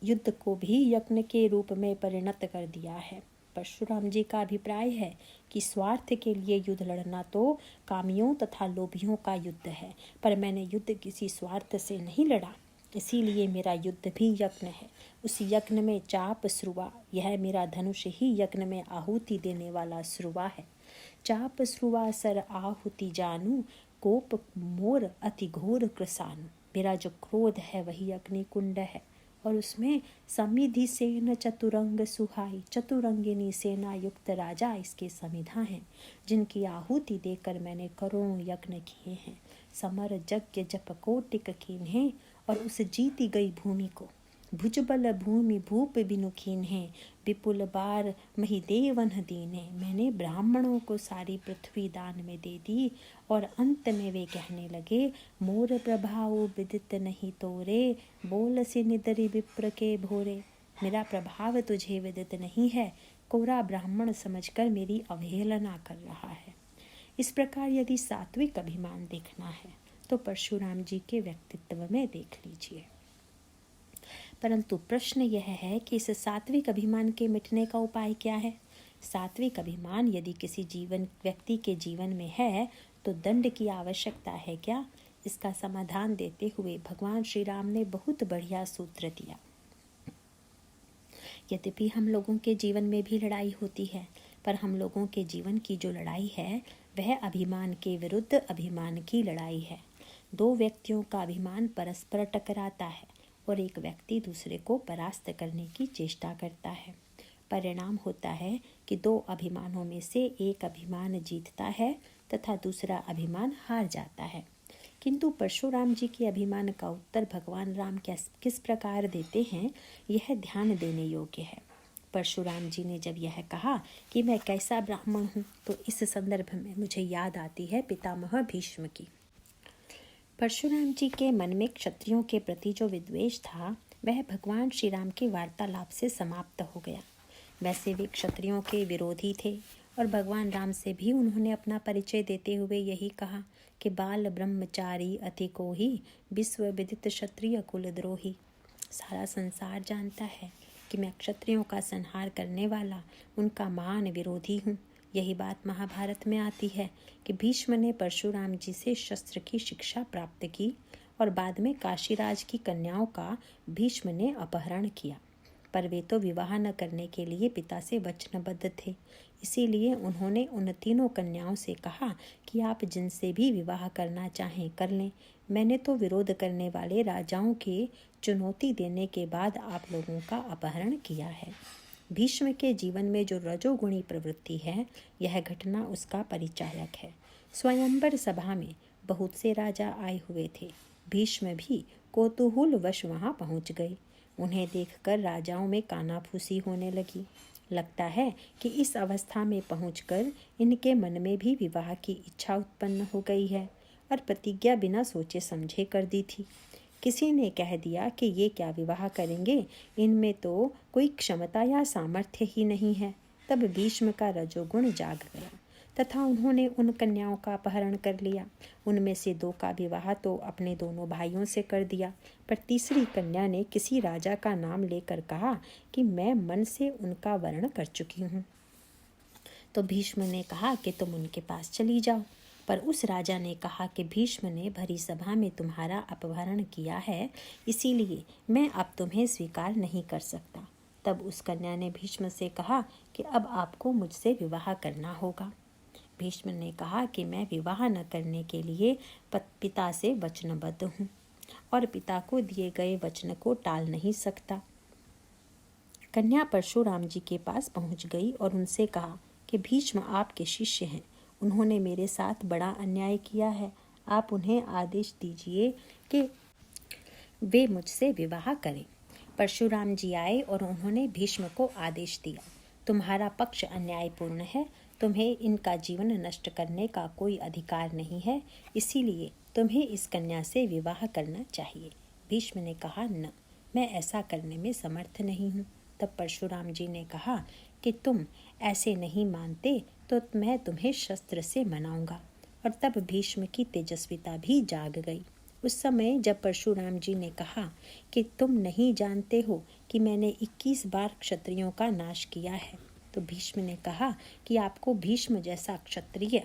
[SPEAKER 1] युद्ध को भी यज्ञ के रूप में परिणत कर दिया है। परशुराम जी का अभिप्राय है कि स्वार्थ के लिए युद्ध लड़ना तो कामियों तथा लोभियों का युद्ध है, पर मैंने युद्ध किसी स्वार्थ से नहीं लड़ा, इसीलिए मेरा युद्ध भी यज्ञ है। उस यज्ञ में चाप स्रुवा, यह मेरा धनुष ही यज्ञ में आहुति देने वाला स्रुवा है। चाप स्रुवा सर आहुति जानू, कोप मोर अति घोर कृसानु। मेरा जो क्रोध है वही अग्नि कुंड है, और उसमें समिधि सेन चतुरंग सुहाई, चतुरंगिनी सेना युक्त राजा इसके समिधा हैं, जिनकी आहुति देकर मैंने करोड़ों यज्ञ किए हैं। समर यज्ञ जप कोटिक कीन्हे, और उस जीती गई भूमि को भुजबल भूमि भूप बिनुखीन है, विपुल बार महिदेवन दीने। मैंने ब्राह्मणों को सारी पृथ्वी दान में दे दी, और अंत में वे कहने लगे, मोर प्रभाव विदित नहीं तोरे, बोल से निदरी विप्र के भोरे। मेरा प्रभाव तुझे विदित नहीं है, कोरा ब्राह्मण समझकर मेरी अवहेलना कर रहा है। इस प्रकार यदि सात्विक अभिमान देखना है तो परशुराम जी के व्यक्तित्व में देख लीजिए। परंतु प्रश्न यह है कि इस सात्विक अभिमान के मिटने का उपाय क्या है। सात्विक अभिमान यदि किसी व्यक्ति के जीवन में है तो दंड की आवश्यकता है क्या? इसका समाधान देते हुए भगवान श्री राम ने बहुत बढ़िया सूत्र दिया। यद्यपि हम लोगों के जीवन में भी लड़ाई होती है, पर हम लोगों के जीवन की जो लड़ाई है वह अभिमान के विरुद्ध अभिमान की लड़ाई है। दो व्यक्तियों का अभिमान परस्पर टकराता है और एक व्यक्ति दूसरे को परास्त करने की चेष्टा करता है। परिणाम होता है कि दो अभिमानों में से एक अभिमान जीतता है तथा दूसरा अभिमान हार जाता है। किंतु परशुराम जी के अभिमान का उत्तर भगवान राम किस प्रकार देते हैं, यह ध्यान देने योग्य है। परशुराम जी ने जब यह कहा कि मैं कैसा ब्राह्मण हूँ, तो इस संदर्भ में मुझे याद आती है पितामह भीष्म की। परशुराम जी के मन में क्षत्रियों के प्रति जो विद्वेष था वह भगवान श्री राम के वार्तालाप से समाप्त हो गया। वैसे वे क्षत्रियों के विरोधी थे और भगवान राम से भी उन्होंने अपना परिचय देते हुए यही कहा कि बाल ब्रह्मचारी अति को ही विश्व विदित क्षत्रिय कुलद्रोही। सारा संसार जानता है कि मैं क्षत्रियों का संहार करने वाला उनका महान विरोधी हूँ। यही बात महाभारत में आती है कि भीष्म ने परशुराम जी से शस्त्र की शिक्षा प्राप्त की और बाद में काशीराज की कन्याओं का भीष्म ने अपहरण किया, पर वे तो विवाह न करने के लिए पिता से वचनबद्ध थे। इसीलिए उन्होंने उन तीनों कन्याओं से कहा कि आप जिनसे भी विवाह करना चाहें कर लें। मैंने तो विरोध करने वाले राजाओं के चुनौती देने के बाद आप लोगों का अपहरण किया है। भीष्म के जीवन में जो रजोगुणी प्रवृत्ति है, यह घटना उसका परिचायक है। स्वयंवर सभा में बहुत से राजा आए हुए थे। भीष्म भी कौतूहलवश वहां पहुंच गए। उन्हें देखकर राजाओं में कानाफूसी होने लगी। लगता है कि इस अवस्था में पहुंचकर इनके मन में भी विवाह की इच्छा उत्पन्न हो गई है और प्रतिज्ञा बिना सोचे समझे कर दी थी। किसी ने कह दिया कि ये क्या विवाह करेंगे, इनमें तो कोई क्षमता या सामर्थ्य ही नहीं है। तब भीष्म का रजोगुण जाग गया तथा उन्होंने उन कन्याओं का अपहरण कर लिया। उनमें से दो का विवाह तो अपने दोनों भाइयों से कर दिया, पर तीसरी कन्या ने किसी राजा का नाम लेकर कहा कि मैं मन से उनका वर्ण कर चुकी हूँ। तो भीष्म ने कहा कि तुम उनके पास चली जाओ, पर उस राजा ने कहा कि भीष्म ने भरी सभा में तुम्हारा अपहरण किया है, इसीलिए मैं अब तुम्हें स्वीकार नहीं कर सकता। तब उस कन्या ने भीष्म से कहा कि अब आपको मुझसे विवाह करना होगा। भीष्म ने कहा कि मैं विवाह न करने के लिए पिता से वचनबद्ध हूँ और पिता को दिए गए वचन को टाल नहीं सकता। कन्या परशुराम जी के पास पहुँच गई और उनसे कहा कि भीष्म आपके शिष्य हैं, उन्होंने मेरे साथ बड़ा अन्याय किया है। आप उन्हें आदेश दीजिए कि वे मुझसे विवाह करें। परशुराम जी आए और उन्होंने भीष्म को आदेश दिया, तुम्हारा पक्ष अन्यायपूर्ण है, तुम्हें इनका जीवन नष्ट करने का कोई अधिकार नहीं है, इसीलिए तुम्हें इस कन्या से विवाह करना चाहिए। भीष्म ने कहा, न, मैं ऐसा करने में समर्थ नहीं हूँ। तब परशुराम जी ने कहा कि तुम ऐसे नहीं मानते तो मैं तुम्हें शस्त्र से मनाऊंगा। और तब भीष्म की तेजस्विता भी जाग गई। उस समय जब परशुराम जी ने कहा कि तुम नहीं जानते हो कि मैंने 21 बार क्षत्रियों का नाश किया है, तो भीष्म ने कहा कि आपको भीष्म जैसा क्षत्रिय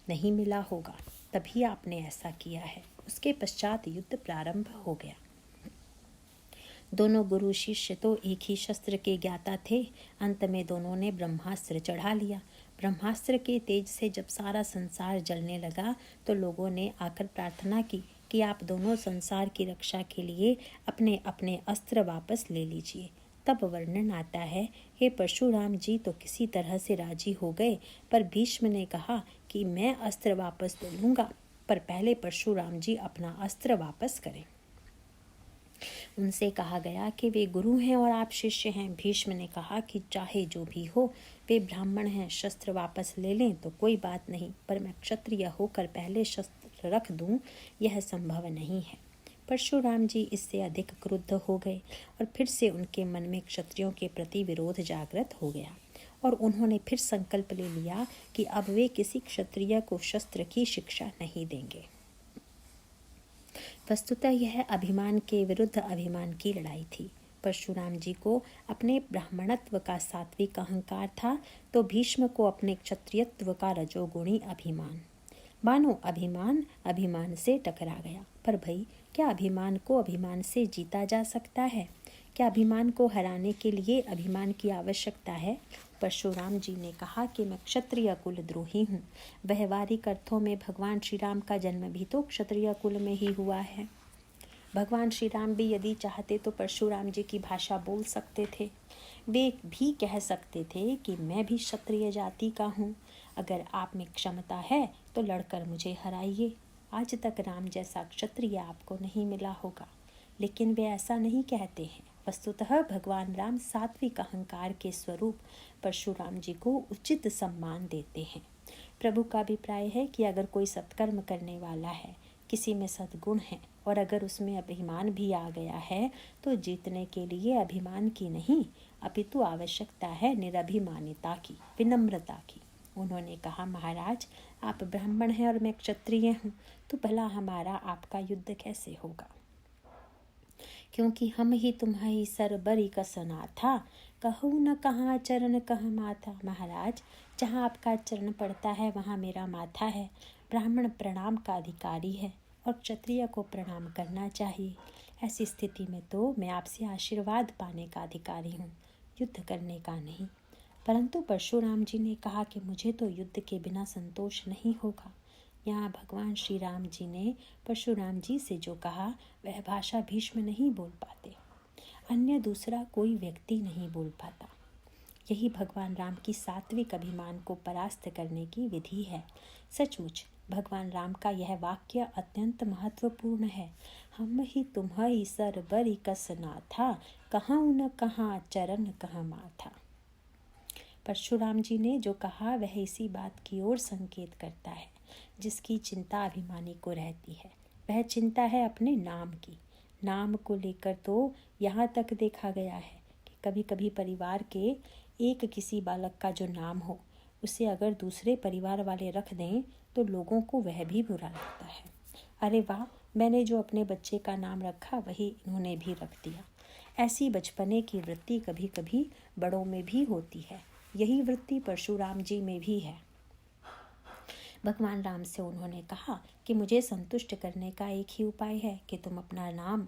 [SPEAKER 1] नहीं मिला होगा, तभी आपने ऐसा किया है। उसके पश्चात युद्ध प्रारंभ हो गया। दोनों गुरु शिष्य तो एक ही शस्त्र के ज्ञाता थे। अंत में दोनों ने ब्रह्मास्त्र चढ़ा लिया। ब्रह्मास्त्र के तेज से जब सारा संसार जलने लगा तो लोगों ने आकर प्रार्थना की कि आप दोनों संसार की रक्षा के लिए अपने अपने अस्त्र वापस ले लीजिए। तब वर्णन आता है, हे परशुराम जी तो किसी तरह से राजी हो गए, पर भीष्म ने कहा कि मैं अस्त्र वापस ले लूँगा, पर पहले परशुराम जी अपना अस्त्र वापस करें। उनसे कहा गया कि वे गुरु हैं और आप शिष्य हैं। भीष्म ने कहा कि चाहे जो भी हो, वे ब्राह्मण हैं, शस्त्र वापस ले लें तो कोई बात नहीं, पर मैं क्षत्रिय होकर पहले शस्त्र रख दूं, यह संभव नहीं है। परशुराम जी इससे अधिक क्रुद्ध हो गए और फिर से उनके मन में क्षत्रियों के प्रति विरोध जागृत हो गया और उन्होंने फिर संकल्प ले लिया कि अब वे किसी क्षत्रिय को शस्त्र की शिक्षा नहीं देंगे। वस्तुतः यह अभिमान के विरुद्ध अभिमान की लड़ाई थी। परशुराम जी को अपने ब्राह्मणत्व का सात्विक अहंकार था तो भीष्म को अपने क्षत्रियत्व का रजोगुणी अभिमान। मानो अभिमान अभिमान से टकरा गया। पर भाई, क्या अभिमान को अभिमान से जीता जा सकता है? क्या अभिमान को हराने के लिए अभिमान की आवश्यकता है? परशुराम जी ने कहा कि मैं क्षत्रिय कुल द्रोही हूँ। व्यवहारिक अर्थों में भगवान श्री राम का जन्म भी तो क्षत्रिय कुल में ही हुआ है। भगवान श्री राम भी यदि चाहते तो परशुराम जी की भाषा बोल सकते थे। वे भी कह सकते थे कि मैं भी क्षत्रिय जाति का हूँ, अगर आप में क्षमता है तो लड़कर मुझे हराइए। आज तक राम जैसा क्षत्रिय आपको नहीं मिला होगा। लेकिन वे ऐसा नहीं कहते हैं। वस्तुतः भगवान राम सात्विक अहंकार के स्वरूप परशुराम जी को उचित सम्मान देते हैं। प्रभु का अभिप्राय है कि अगर कोई सत्कर्म करने वाला है, किसी में सद्गुण है और अगर उसमें अभिमान भी आ गया है तो जीतने के लिए अभिमान की नहीं अपितु आवश्यकता है निरभिमानिता की, विनम्रता की। उन्होंने कहा, महाराज आप ब्राह्मण हैं और मैं क्षत्रिय हूँ, तो भला हमारा आपका युद्ध कैसे होगा? क्योंकि हम ही तुम्हारी सरबरी कसना था, कहूँ न कहाँ चरण कह माथा। महाराज, जहाँ आपका चरण पड़ता है वहाँ मेरा माथा है। ब्राह्मण प्रणाम का अधिकारी है और क्षत्रिय को प्रणाम करना चाहिए। ऐसी स्थिति में तो मैं आपसे आशीर्वाद पाने का अधिकारी हूँ, युद्ध करने का नहीं। परंतु परशुराम जी ने कहा कि मुझे तो युद्ध के बिना संतोष नहीं होगा। यहाँ भगवान श्री राम जी ने परशुराम जी से जो कहा वह भाषा भीष्म नहीं बोल पाते, अन्य दूसरा कोई व्यक्ति नहीं बोल पाता। यही भगवान राम की सात्विक अभिमान को परास्त करने की विधि है। सचमुच भगवान राम का यह वाक्य अत्यंत महत्वपूर्ण है। हम ही तुम्हारी सरबरी कसना था, कहाँ न कहाँ चरण कहाँ माथा। परशुराम जी ने जो कहा वह इसी बात की ओर संकेत करता है जिसकी चिंता अभिमानी को रहती है। वह चिंता है अपने नाम की। नाम को लेकर तो यहाँ तक देखा गया है कि कभी कभी परिवार के एक किसी बालक का जो नाम हो उसे अगर दूसरे परिवार वाले रख दें तो लोगों को वह भी बुरा लगता है। अरे वाह, मैंने जो अपने बच्चे का नाम रखा वही इन्होंने भी रख दिया। ऐसी बचपने की वृत्ति कभी कभी बड़ों में भी होती है। यही वृत्ति परशुराम जी में भी है। भगवान राम से उन्होंने कहा कि मुझे संतुष्ट करने का एक ही उपाय है कि तुम अपना नाम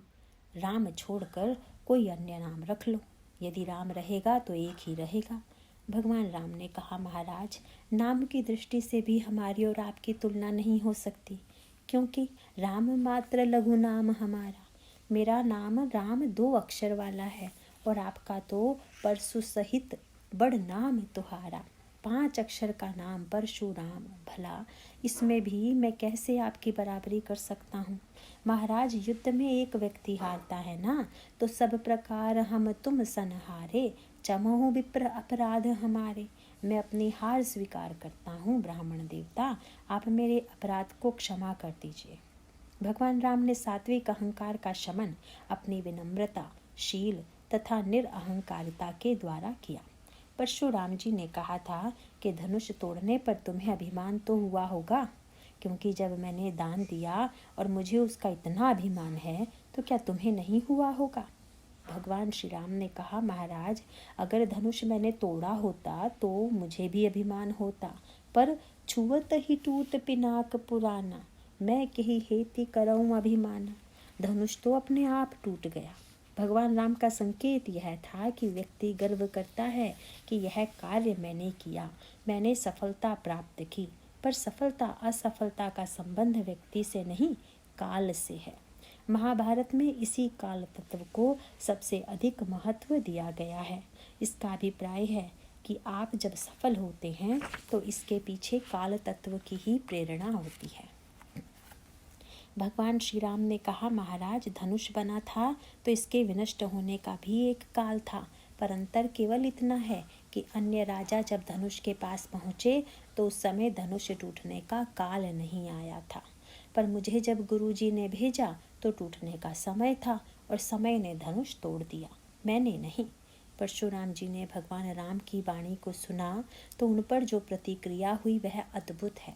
[SPEAKER 1] राम छोड़कर कोई अन्य नाम रख लो। यदि राम रहेगा तो एक ही रहेगा। भगवान राम ने कहा, महाराज, नाम की दृष्टि से भी हमारी और आपकी तुलना नहीं हो सकती, क्योंकि राम मात्र लघु नाम हमारा। मेरा नाम राम 2 अक्षर वाला है और आपका तो परशु सहित बड़ नाम तुम्हारा 5 अक्षर का नाम परशुराम। भला इसमें भी मैं कैसे आपकी बराबरी कर सकता हूँ? महाराज, युद्ध में एक व्यक्ति हारता है ना, तो सब प्रकार हम तुम सन हारे, चमहु विप्र अपराध हमारे। मैं अपनी हार स्वीकार करता हूँ। ब्राह्मण देवता, आप मेरे अपराध को क्षमा कर दीजिए। भगवान राम ने सात्विक अहंकार का शमन अपनी विनम्रता, शील तथा निरअहंकारिता के द्वारा किया। परशुराम जी ने कहा था कि धनुष तोड़ने पर तुम्हें अभिमान तो हुआ होगा, क्योंकि जब मैंने दान दिया और मुझे उसका इतना अभिमान है तो क्या तुम्हें नहीं हुआ होगा? भगवान श्री राम ने कहा, महाराज, अगर धनुष मैंने तोड़ा होता तो मुझे भी अभिमान होता, पर छुअत ही टूट पिनाक पुराना, मैं कही हेति करऊं अभिमाना। धनुष तो अपने आप टूट गया। भगवान राम का संकेत यह था कि व्यक्ति गर्व करता है कि यह कार्य मैंने किया, मैंने सफलता प्राप्त की, पर सफलता असफलता का संबंध व्यक्ति से नहीं, काल से है। महाभारत में इसी काल तत्व को सबसे अधिक महत्व दिया गया है। इसका अभिप्राय है कि आप जब सफल होते हैं तो इसके पीछे काल तत्व की ही प्रेरणा होती है। भगवान श्री राम ने कहा, महाराज, धनुष बना था तो इसके विनष्ट होने का भी एक काल था, पर अंतर केवल इतना है कि अन्य राजा जब धनुष के पास पहुँचे तो उस समय धनुष टूटने का काल नहीं आया था, पर मुझे जब गुरुजी ने भेजा तो टूटने का समय था और समय ने धनुष तोड़ दिया, मैंने नहीं। परशुराम जी ने भगवान राम की वाणी को सुना तो उन पर जो प्रतिक्रिया हुई वह अद्भुत है।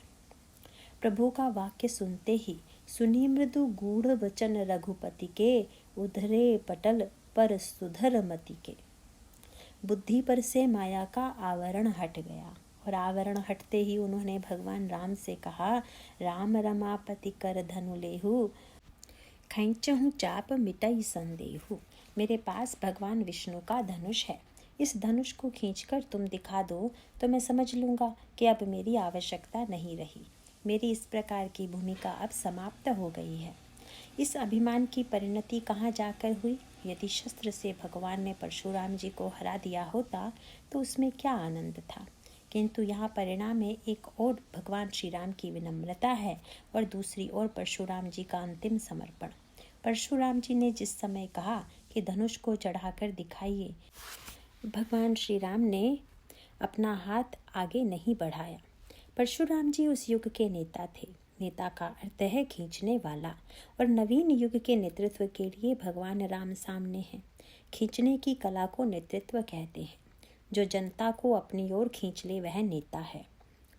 [SPEAKER 1] प्रभु का वाक्य सुनते ही सुनी मृदु गूढ़ वचन रघुपति के, उधरे पटल पर सुधर मति के। बुद्धि पर से माया का आवरण हट गया और आवरण हटते ही उन्होंने भगवान राम से कहा, राम रमापति कर धनु लेहु, खैंचहु चाप मिटई संदेहु। मेरे पास भगवान विष्णु का धनुष है, इस धनुष को खींचकर तुम दिखा दो तो मैं समझ लूँगा कि अब मेरी आवश्यकता नहीं रही। मेरी इस प्रकार की भूमिका अब समाप्त हो गई है। इस अभिमान की परिणति कहाँ जाकर हुई? यदि शस्त्र से भगवान ने परशुराम जी को हरा दिया होता तो उसमें क्या आनंद था, किंतु यहाँ परिणाम में एक और भगवान श्री राम की विनम्रता है और दूसरी ओर परशुराम जी का अंतिम समर्पण। परशुराम जी ने जिस समय कहा कि धनुष को चढ़ाकर दिखाइए, भगवान श्री राम ने अपना हाथ आगे नहीं बढ़ाया। परशुराम जी उस युग के नेता थे। नेता का अर्थ है खींचने वाला, और नवीन युग के नेतृत्व के लिए भगवान राम सामने हैं। खींचने की कला को नेतृत्व कहते हैं। जो जनता को अपनी ओर खींच ले वह नेता है।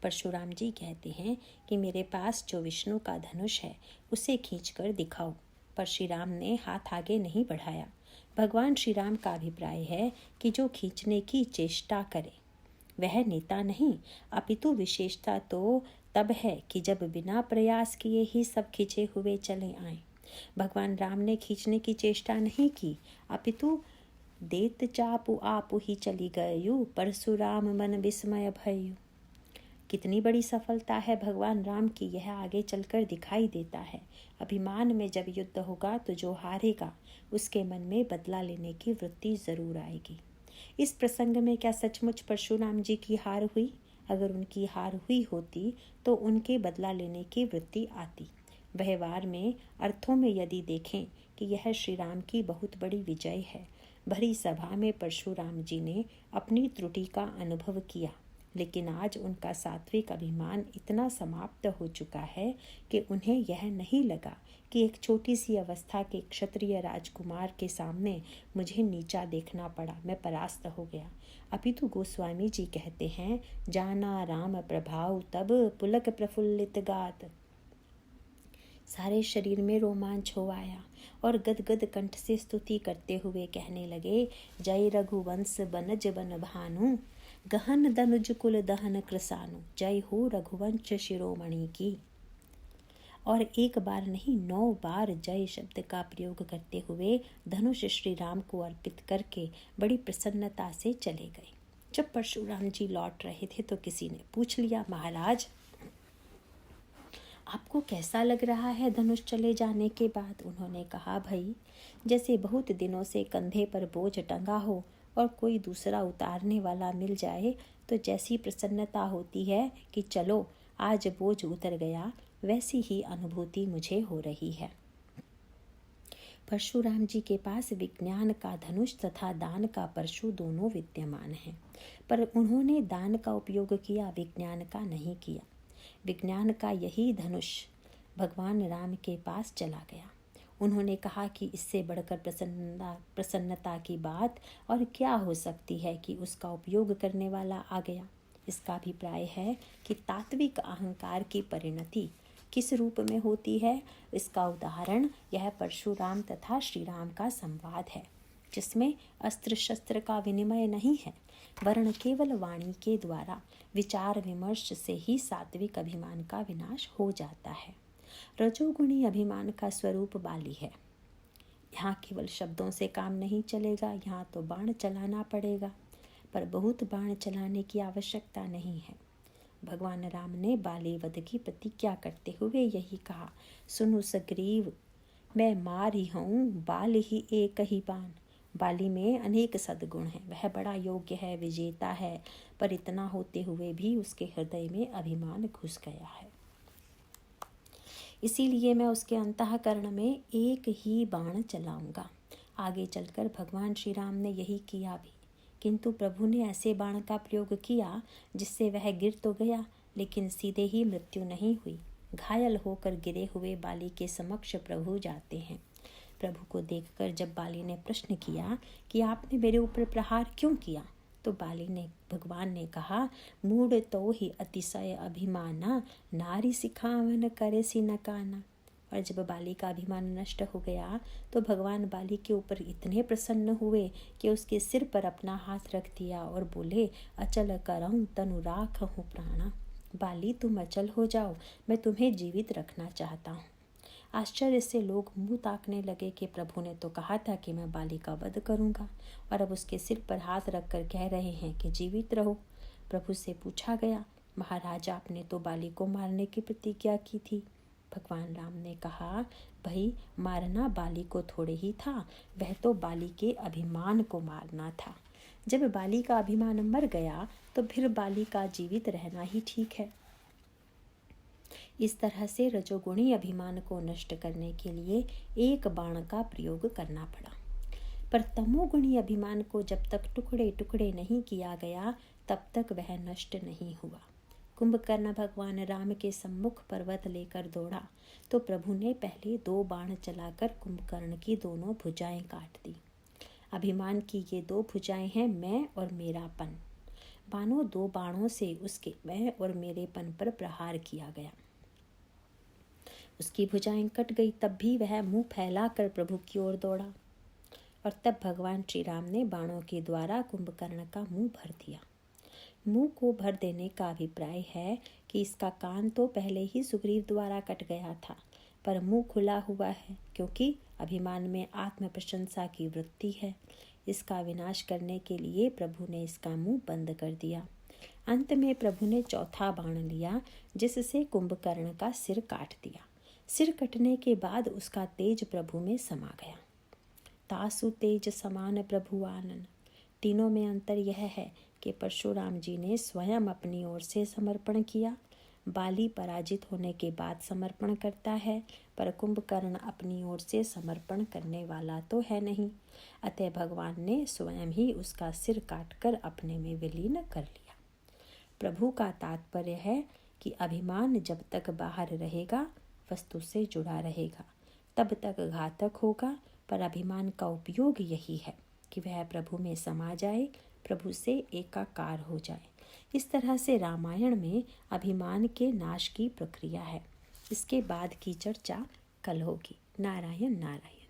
[SPEAKER 1] परशुराम जी कहते हैं कि मेरे पास जो विष्णु का धनुष है उसे खींचकर दिखाओ। पर श्री राम ने हाथ आगे नहीं बढ़ाया। भगवान श्री राम का अभिप्राय है कि जो खींचने की चेष्टा करे वह नेता नहीं, अपितु विशेषता तो तब है कि जब बिना प्रयास किए ही सब खींचे हुए चले आए। भगवान राम ने खींचने की चेष्टा नहीं की, अपितु देत चापु आपु ही चली गयु, परशुराम मन विस्मय भयु। कितनी बड़ी सफलता है भगवान राम की, यह आगे चलकर दिखाई देता है। अभिमान में जब युद्ध होगा तो जो हारेगा उसके मन में बदला लेने की वृत्ति जरूर आएगी। इस प्रसंग में क्या सचमुच परशुराम जी की हार हुई? अगर उनकी हार हुई होती तो उनके बदला लेने की वृत्ति आती। व्यवहार में अर्थों में यदि देखें कि यह श्री राम की बहुत बड़ी विजय है। भरी सभा में परशुराम जी ने अपनी त्रुटि का अनुभव किया, लेकिन आज उनका सात्विक अभिमान इतना समाप्त हो चुका है कि उन्हें यह नहीं लगा कि एक छोटी सी अवस्था के क्षत्रिय राजकुमार के सामने मुझे नीचा देखना पड़ा, मैं परास्त हो गया। अपितु गोस्वामी जी कहते हैं, जाना राम प्रभाव तब पुलक प्रफुल्लित गात। सारे शरीर में रोमांच हो आया और गदगद कंठ से स्तुति करते हुए कहने लगे, जय रघुवंश बनज बन भानु, गहन दनुज कुल दहन कृसानु, जय हो रघुवंश शिरोमणि की। और एक बार नहीं 9 बार जय शब्द का प्रयोग करते हुए धनुष श्री राम को अर्पित करके बड़ी प्रसन्नता से चले गए। जब परशुराम जी लौट रहे थे तो किसी ने पूछ लिया, महाराज आपको कैसा लग रहा है धनुष चले जाने के बाद? उन्होंने कहा, भाई जैसे बहुत दिनों से कंधे पर बोझ टंगा हो और कोई दूसरा उतारने वाला मिल जाए तो जैसी प्रसन्नता होती है कि चलो आज बोझ उतर गया, वैसी ही अनुभूति मुझे हो रही है। परशुराम जी के पास विज्ञान का धनुष तथा दान का परशु दोनों विद्यमान हैं, पर उन्होंने दान का उपयोग किया, विज्ञान का नहीं किया। विज्ञान का यही धनुष भगवान राम के पास चला गया। उन्होंने कहा कि इससे बढ़कर प्रसन्नता की बात और क्या हो सकती है कि उसका उपयोग करने वाला आ गया। इसका अभिप्राय है कि तात्विक अहंकार की परिणति किस रूप में होती है, इसका उदाहरण यह परशुराम तथा श्री राम का संवाद है, जिसमें अस्त्र शस्त्र का विनिमय नहीं है, वर्ण केवल वाणी के द्वारा विचार विमर्श से ही सात्विक अभिमान का विनाश हो जाता है। रजोगुणी अभिमान का स्वरूप बाली है। यहाँ केवल शब्दों से काम नहीं चलेगा, यहाँ तो बाण चलाना पड़ेगा, पर बहुत बाण चलाने की आवश्यकता नहीं है। भगवान राम ने बाली वध की प्रतिज्ञा करते हुए यही कहा, सुनु सग्रीव मैं मार ही हूँ, बाल ही एक ही बाण। बाली में अनेक सद्गुण हैं, वह बड़ा योग्य है, विजेता है, पर इतना होते हुए भी उसके हृदय में अभिमान घुस गया है। इसीलिए मैं उसके अंतःकरण में एक ही बाण चलाऊंगा। आगे चलकर भगवान श्री राम ने यही किया भी, किंतु प्रभु ने ऐसे बाण का प्रयोग किया जिससे वह गिर तो गया, लेकिन सीधे ही मृत्यु नहीं हुई। घायल होकर गिरे हुए बाली के समक्ष प्रभु जाते हैं। प्रभु को देखकर जब बाली ने प्रश्न किया कि आपने मेरे ऊपर प्रहार क्यों किया, तो भगवान ने कहा, मूढ़ तो ही अतिशय अभिमाना, नारी सिखावन करे सी नकाना। और जब बाली का अभिमान नष्ट हो गया तो भगवान बाली के ऊपर इतने प्रसन्न हुए कि उसके सिर पर अपना हाथ रख दिया और बोले, अचल करऊं तनु राख हूँ प्राणा। बाली तुम अचल हो जाओ, मैं तुम्हें जीवित रखना चाहता हूँ। आश्चर्य से लोग मुंह ताकने लगे कि प्रभु ने तो कहा था कि मैं बाली का वध करूंगा, और अब उसके सिर पर हाथ रखकर कह रहे हैं कि जीवित रहो। प्रभु से पूछा गया, महाराज आपने तो बाली को मारने की प्रतिज्ञा की थी। भगवान राम ने कहा, भाई मारना बाली को थोड़े ही था, वह तो बाली के अभिमान को मारना था। जब बाली का अभिमान मर गया तो फिर बाली का जीवित रहना ही ठीक है। इस तरह से रजोगुणी अभिमान को नष्ट करने के लिए एक बाण का प्रयोग करना पड़ा, पर तमोगुणी अभिमान को जब तक टुकड़े टुकड़े नहीं किया गया तब तक वह नष्ट नहीं हुआ। कुंभकर्ण भगवान राम के सम्मुख पर्वत लेकर दौड़ा तो प्रभु ने पहले 2 बाण चलाकर कुंभकर्ण की दोनों भुजाएं काट दी। अभिमान की ये 2 भुजाएं हैं मैं और मेरापन। बाणों 2 बाणों से उसके मैं और मेरेपन पर प्रहार किया गया। उसकी भुजाएं कट गई, तब भी वह मुंह फैलाकर प्रभु की ओर दौड़ा, और तब भगवान श्री राम ने बाणों के द्वारा कुंभकर्ण का मुंह भर दिया। मुंह को भर देने का अभिप्राय है कि इसका कान तो पहले ही सुग्रीव द्वारा कट गया था, पर मुंह खुला हुआ है क्योंकि अभिमान में आत्म प्रशंसा की वृत्ति है। इसका विनाश करने के लिए प्रभु ने इसका मुंह बंद कर दिया। अंत में प्रभु ने चौथा बाण लिया जिससे कुंभकर्ण का सिर काट दिया। सिर कटने के बाद उसका तेज प्रभु में समा गया। तासु तेज समान प्रभु आनन। तीनों में अंतर यह है कि परशुराम जी ने स्वयं अपनी ओर से समर्पण किया, बाली पराजित होने के बाद समर्पण करता है, पर कुंभकर्ण अपनी ओर से समर्पण करने वाला तो है नहीं, अतः भगवान ने स्वयं ही उसका सिर काटकर अपने में विलीन कर लिया। प्रभु का तात्पर्य है कि अभिमान जब तक बाहर रहेगा वस्तु से जुड़ा रहेगा, तब तक घातक होगा, पर अभिमान का उपयोग यही है कि वह प्रभु में समा जाए, प्रभु से एकाकार हो जाए। इस तरह से रामायण में अभिमान के नाश की प्रक्रिया है। इसके बाद की चर्चा कल होगी। नारायण नारायण।